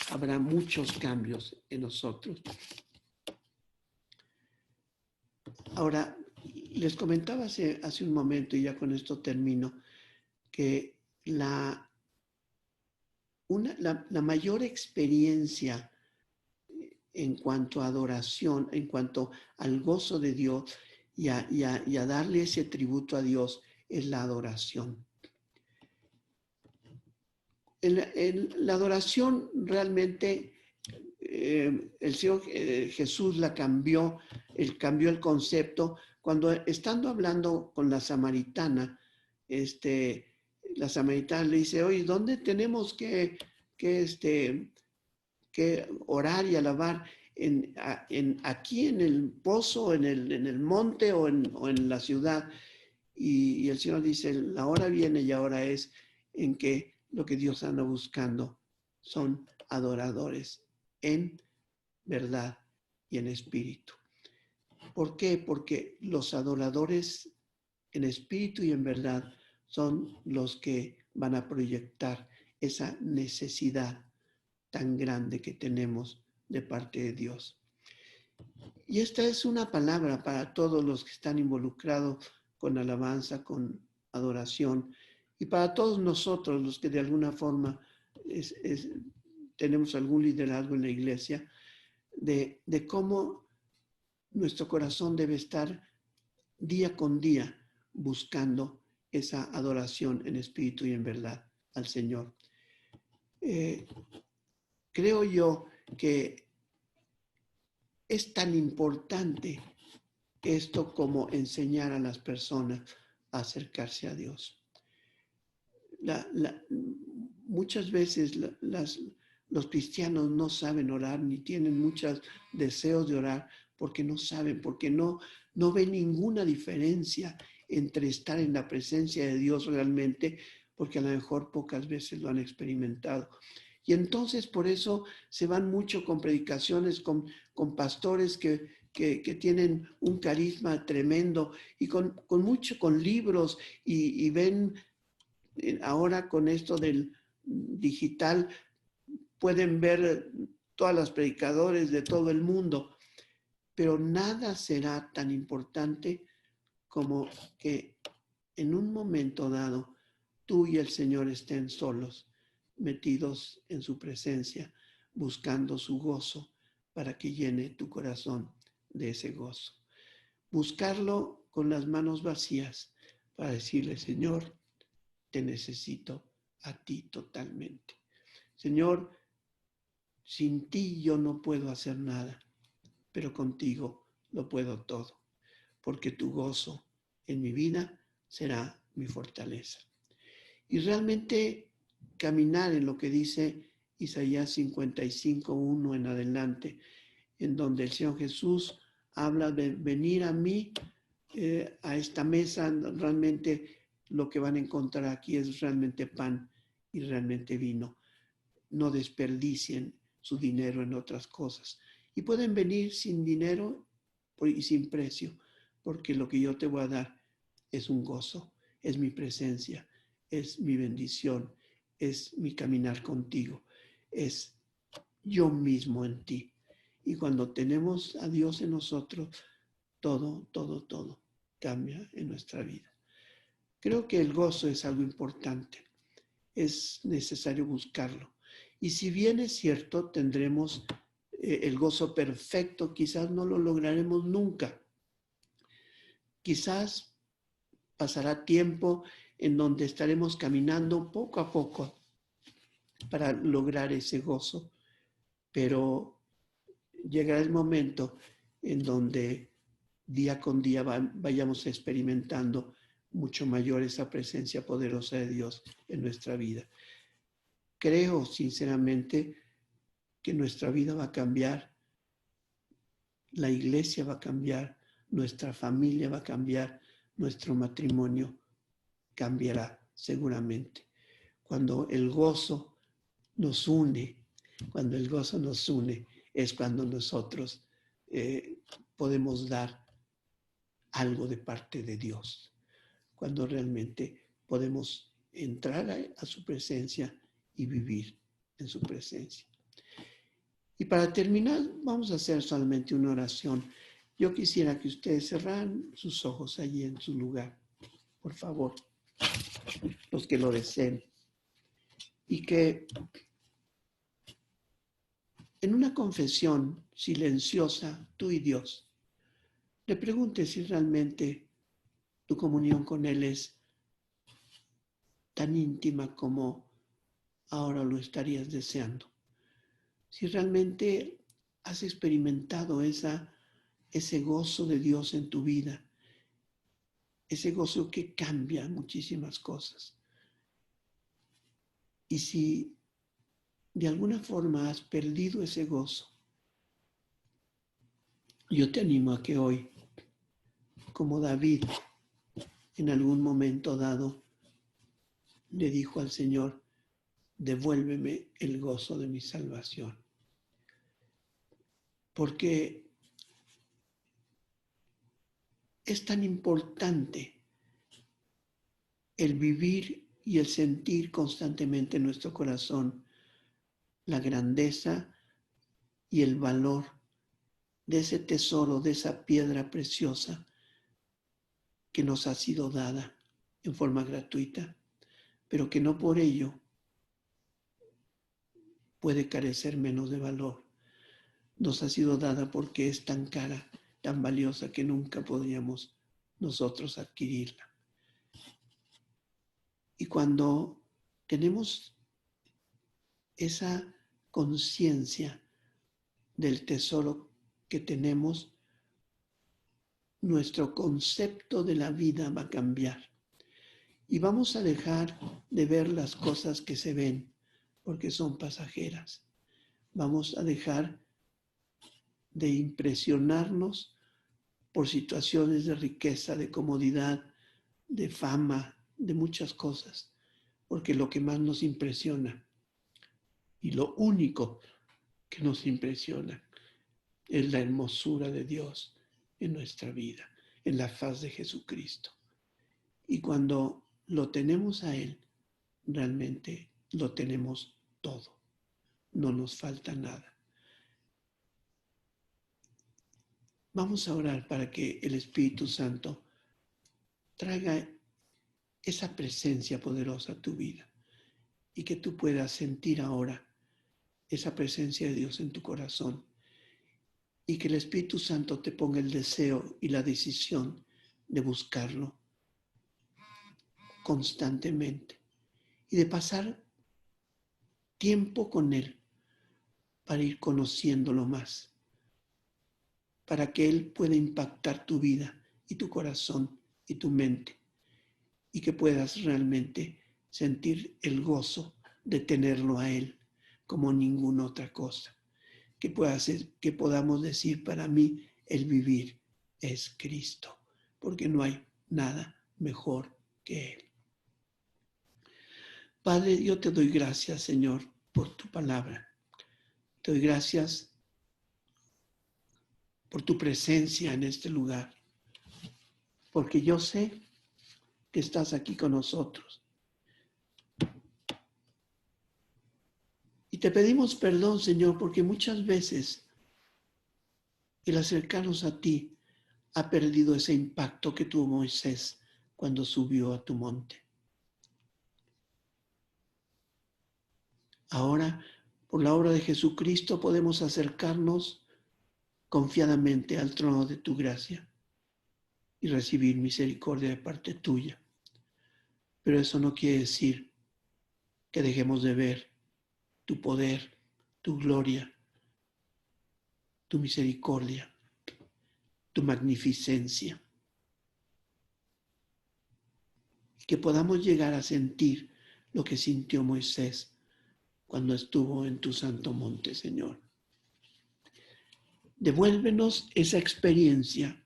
habrá muchos cambios en nosotros. Ahora, les comentaba hace un momento, y ya con esto termino, que la mayor experiencia en cuanto a adoración, en cuanto al gozo de Dios y a darle ese tributo a Dios, es la adoración. La adoración realmente, el Señor Jesús cambió el concepto cuando, estando hablando con la samaritana, la samaritana le dice: oye, ¿dónde tenemos que orar y alabar? Aquí en el pozo, en el monte o en la ciudad. Y el Señor dice: la hora viene y ahora es en que lo que Dios anda buscando son adoradores en verdad y en espíritu. ¿Por qué? Porque los adoradores en espíritu y en verdad son los que van a proyectar esa necesidad tan grande que tenemos de parte de Dios. Y esta es una palabra para todos los que están involucrados con alabanza, con adoración, y para todos nosotros los que de alguna forma tenemos algún liderazgo en la iglesia, de cómo nuestro corazón debe estar día con día buscando esa adoración en espíritu y en verdad al Señor. Creo yo que es tan importante esto como enseñar a las personas a acercarse a Dios. Muchas veces los cristianos no saben orar ni tienen muchos deseos de orar porque no saben, porque no ven ninguna diferencia entre estar en la presencia de Dios realmente, porque a lo mejor pocas veces lo han experimentado. Y entonces por eso se van mucho con predicaciones, con pastores que tienen un carisma tremendo y con libros y ven ahora con esto del digital, pueden ver todas las predicadores de todo el mundo, pero nada será tan importante como que en un momento dado tú y el Señor estén solos, metidos en su presencia, buscando su gozo para que llene tu corazón de ese gozo. Buscarlo con las manos vacías para decirle: Señor, te necesito a ti totalmente. Señor, sin ti yo no puedo hacer nada, pero contigo lo puedo todo, porque tu gozo en mi vida será mi fortaleza. Y realmente caminar en lo que dice Isaías 55:1 en adelante, en donde el Señor Jesús habla de venir a mí, a esta mesa. Realmente lo que van a encontrar aquí es realmente pan y realmente vino. No desperdicien su dinero en otras cosas. Y pueden venir sin dinero y sin precio, porque lo que yo te voy a dar es un gozo, es mi presencia, es mi bendición, es mi caminar contigo, es yo mismo en ti. Y cuando tenemos a Dios en nosotros, todo cambia en nuestra vida. Creo que el gozo es algo importante. Es necesario buscarlo. Y si bien es cierto, tendremos el gozo perfecto, quizás no lo lograremos nunca. Quizás pasará tiempo en donde estaremos caminando poco a poco para lograr ese gozo, pero llegará el momento en donde día con día vayamos experimentando mucho mayor esa presencia poderosa de Dios en nuestra vida. Creo sinceramente que nuestra vida va a cambiar, la iglesia va a cambiar, nuestra familia va a cambiar, nuestro matrimonio cambiará seguramente. Cuando el gozo nos une, es cuando nosotros podemos dar algo de parte de Dios, cuando realmente podemos entrar a su presencia y vivir en su presencia. Y para terminar, vamos a hacer solamente una oración. Yo quisiera que ustedes cerraran sus ojos allí en su lugar, por favor, los que lo deseen, y que en una confesión silenciosa, tú y Dios, le preguntes si realmente tu comunión con Él es tan íntima como ahora lo estarías deseando. Si realmente has experimentado ese gozo de Dios en tu vida, ese gozo que cambia muchísimas cosas. Y si de alguna forma has perdido ese gozo, yo te animo a que hoy, como David en algún momento dado, le dijo al Señor, devuélveme el gozo de mi salvación. Porque es tan importante el vivir y el sentir constantemente en nuestro corazón la grandeza y el valor de ese tesoro, de esa piedra preciosa que nos ha sido dada en forma gratuita, pero que no por ello puede carecer menos de valor. Nos ha sido dada porque es tan cara, tan valiosa, que nunca podríamos nosotros adquirirla. Y cuando tenemos esa conciencia del tesoro que tenemos, nuestro concepto de la vida va a cambiar. Y vamos a dejar de ver las cosas que se ven, porque son pasajeras. Vamos a dejar de impresionarnos por situaciones de riqueza, de comodidad, de fama, de muchas cosas, porque lo que más nos impresiona y lo único que nos impresiona es la hermosura de Dios en nuestra vida, en la faz de Jesucristo. Y cuando lo tenemos a Él, realmente lo tenemos todo, no nos falta nada. Vamos a orar para que el Espíritu Santo traiga esa presencia poderosa a tu vida y que tú puedas sentir ahora esa presencia de Dios en tu corazón y que el Espíritu Santo te ponga el deseo y la decisión de buscarlo constantemente y de pasar tiempo con Él para ir conociéndolo más, para que Él pueda impactar tu vida y tu corazón y tu mente y que puedas realmente sentir el gozo de tenerlo a Él como ninguna otra cosa. Que pueda hacer, que podamos decir, para mí el vivir es Cristo, porque no hay nada mejor que Él. Padre, yo te doy gracias, Señor, por tu palabra. Te doy gracias por tu presencia en este lugar, porque yo sé que estás aquí con nosotros. Y te pedimos perdón, Señor, porque muchas veces el acercarnos a ti ha perdido ese impacto que tuvo Moisés cuando subió a tu monte. Ahora, por la obra de Jesucristo, podemos acercarnos confiadamente al trono de tu gracia y recibir misericordia de parte tuya. Pero eso no quiere decir que dejemos de ver tu poder, tu gloria, tu misericordia, tu magnificencia. Que podamos llegar a sentir lo que sintió Moisés cuando estuvo en tu santo monte, Señor. Devuélvenos esa experiencia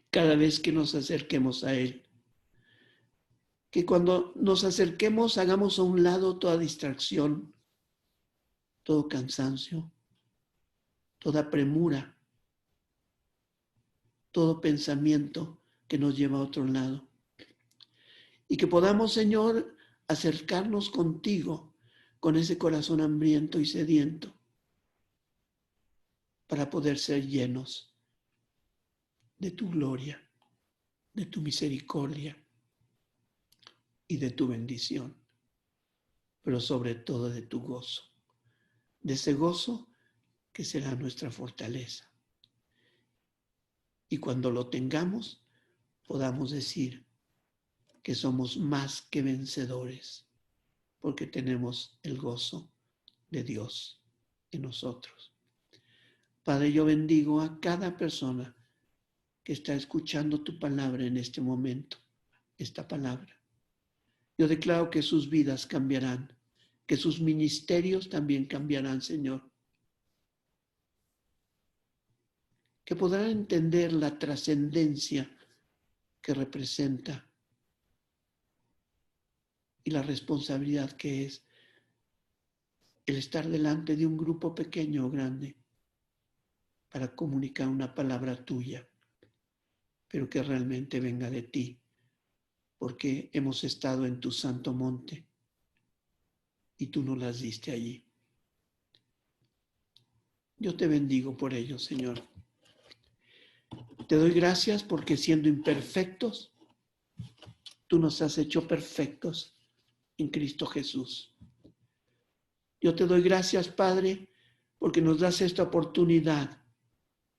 cada vez que nos acerquemos a Él. Que cuando nos acerquemos hagamos a un lado toda distracción, todo cansancio, toda premura, todo pensamiento que nos lleva a otro lado. Y que podamos, Señor, acercarnos contigo con ese corazón hambriento y sediento para poder ser llenos de tu gloria, de tu misericordia y de tu bendición, pero sobre todo de tu gozo, de ese gozo que será nuestra fortaleza. Y cuando lo tengamos, podamos decir que somos más que vencedores, porque tenemos el gozo de Dios en nosotros. Padre, yo bendigo a cada persona que está escuchando tu palabra en este momento, esta palabra. Yo declaro que sus vidas cambiarán, que sus ministerios también cambiarán, Señor. Que podrán entender la trascendencia que representa y la responsabilidad que es el estar delante de un grupo pequeño o grande para comunicar una palabra tuya, pero que realmente venga de ti, porque hemos estado en tu santo monte y tú nos las diste allí. Yo te bendigo por ello, Señor. Te doy gracias porque siendo imperfectos, tú nos has hecho perfectos en Cristo Jesús. Yo te doy gracias, Padre, porque nos das esta oportunidad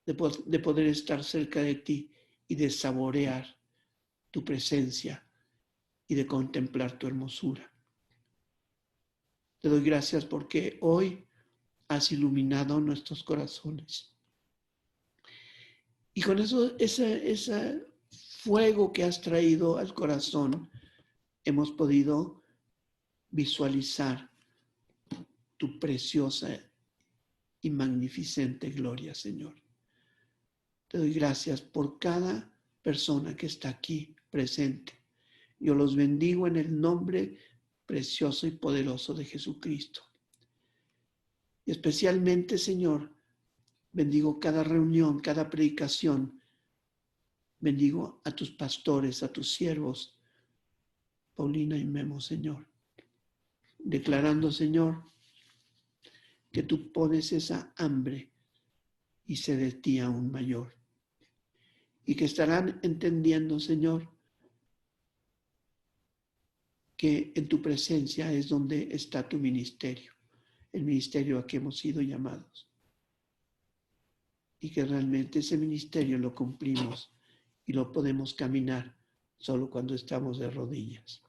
de poder estar cerca de ti y de saborear tu presencia y de contemplar tu hermosura. Te doy gracias porque hoy has iluminado nuestros corazones. Y con eso, ese fuego que has traído al corazón, hemos podido visualizar tu preciosa y magnificente gloria, Señor. Te doy gracias por cada persona que está aquí presente. Yo los bendigo en el nombre precioso y poderoso de Jesucristo. Y especialmente, Señor, bendigo cada reunión, cada predicación. Bendigo a tus pastores, a tus siervos, Paulina y Memo, Señor. Declarando, Señor, que tú pones esa hambre y sed de ti aún mayor. Y que estarán entendiendo, Señor, que en tu presencia es donde está tu ministerio, el ministerio a que hemos sido llamados. Y que realmente ese ministerio lo cumplimos y lo podemos caminar solo cuando estamos de rodillas.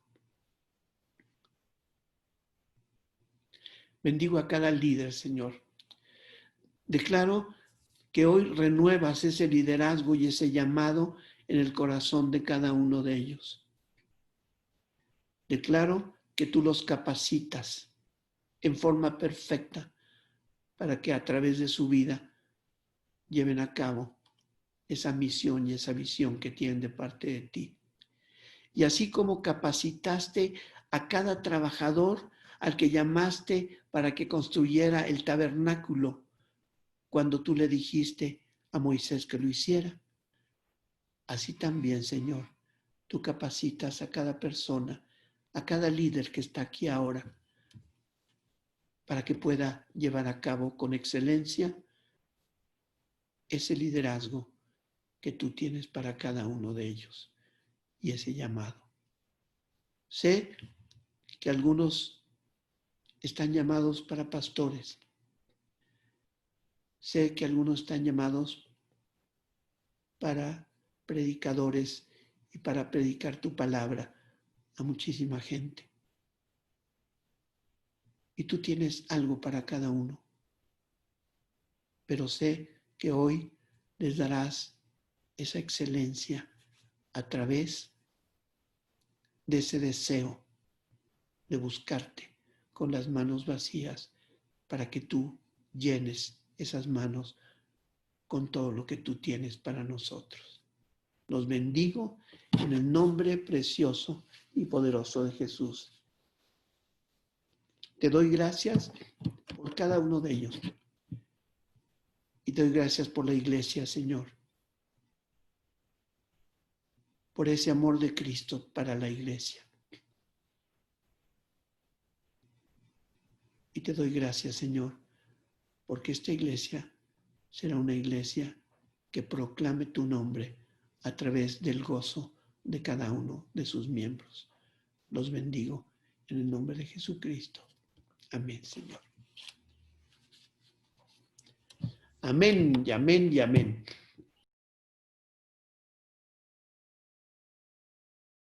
Bendigo a cada líder, Señor. Declaro que hoy renuevas ese liderazgo y ese llamado en el corazón de cada uno de ellos. Declaro que tú los capacitas en forma perfecta para que a través de su vida lleven a cabo esa misión y esa visión que tienen de parte de ti. Y así como capacitaste a cada trabajador al que llamaste para que construyera el tabernáculo, cuando tú le dijiste a Moisés que lo hiciera. Así también, Señor, tú capacitas a cada persona, a cada líder que está aquí ahora, para que pueda llevar a cabo con excelencia ese liderazgo que tú tienes para cada uno de ellos y ese llamado. Sé que algunos están llamados para pastores. Sé que algunos están llamados para predicadores y para predicar tu palabra a muchísima gente. Y tú tienes algo para cada uno. Pero sé que hoy les darás esa excelencia a través de ese deseo de buscarte con las manos vacías para que tú llenes esas manos con todo lo que tú tienes para nosotros. Los bendigo en el nombre precioso y poderoso de Jesús. Te doy gracias por cada uno de ellos. Y te doy gracias por la iglesia, Señor. Por ese amor de Cristo para la iglesia. Y te doy gracias, Señor, porque esta iglesia será una iglesia que proclame tu nombre a través del gozo de cada uno de sus miembros. Los bendigo en el nombre de Jesucristo. Amén, Señor. Amén y amén y amén.